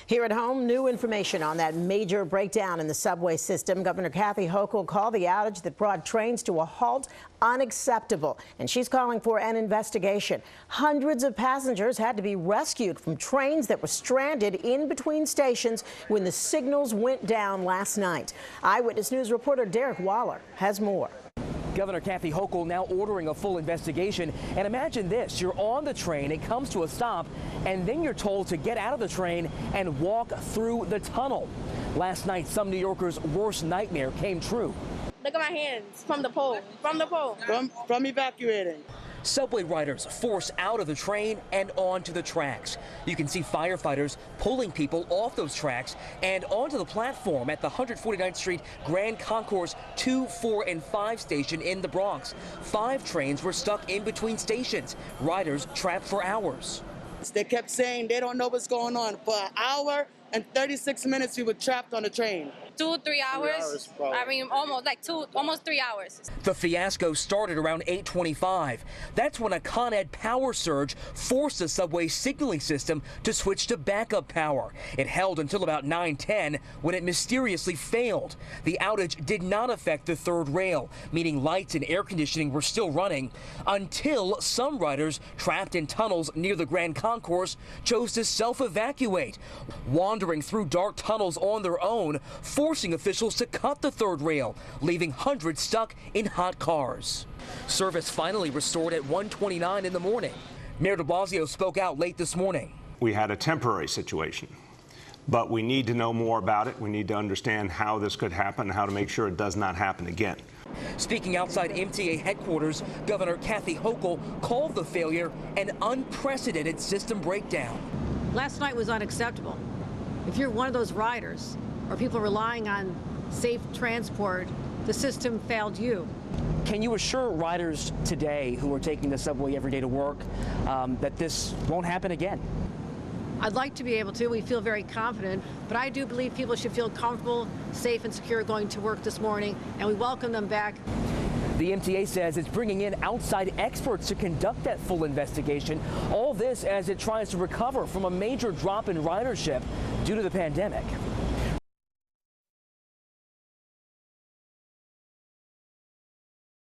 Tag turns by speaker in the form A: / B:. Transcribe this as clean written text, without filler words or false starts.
A: Here at home, new information on that major breakdown in the subway system. Governor Kathy Hochul called the outage that brought trains to a halt unacceptable, and she's calling for an investigation. Hundreds of passengers had to be rescued from trains that were stranded in between stations when the signals went down last night. Eyewitness News reporter Derek Waller has more.
B: Governor Kathy Hochul now ordering a full investigation. And imagine this, you're on the train, it comes to a stop, and then you're told to get out of the train and walk through the tunnel. Last night, some New Yorkers' worst nightmare came true.
C: Look at my hands from the pole, from evacuating.
B: Subway riders forced out of the train and onto the tracks. You can see firefighters pulling people off those tracks and onto the platform at the 149th Street Grand Concourse 2, 4, and 5 station in the Bronx. 5 trains were stuck in between stations. Riders trapped for hours.
D: They kept saying they don't know what's going on. For an hour and 36 minutes, we were trapped on the train.
C: 2-3 hours. I mean, almost 3 hours.
B: The fiasco started around 8:25. That's when a Con Ed power surge forced the subway signaling system to switch to backup power. It held until about 9:10 when it mysteriously failed. The outage did not affect the third rail, meaning lights and air conditioning were still running until some riders trapped in tunnels near the Grand Concourse chose to self-evacuate, wandering through dark tunnels on their own, forcing officials to cut the third rail, leaving hundreds stuck in hot cars. Service finally restored at 1:29 in the morning. Mayor de Blasio spoke out late this morning.
E: We had a temporary situation, but we need to know more about it. We need to understand how this could happen and how to make sure it does not happen again.
B: Speaking outside MTA headquarters, Governor Kathy Hochul called the failure an unprecedented system breakdown.
F: Last night was unacceptable. If you're one of those riders or people relying on safe transport, the system failed you.
B: Can you assure riders today who are taking the subway every day to work that this won't happen again?
F: I'd like to be able to. We feel very confident, but I do believe people should feel comfortable, safe, and secure going to work this morning, and we welcome them back.
B: The MTA says it's bringing in outside experts to conduct that full investigation. All this as it tries to recover from a major drop in ridership due to the pandemic.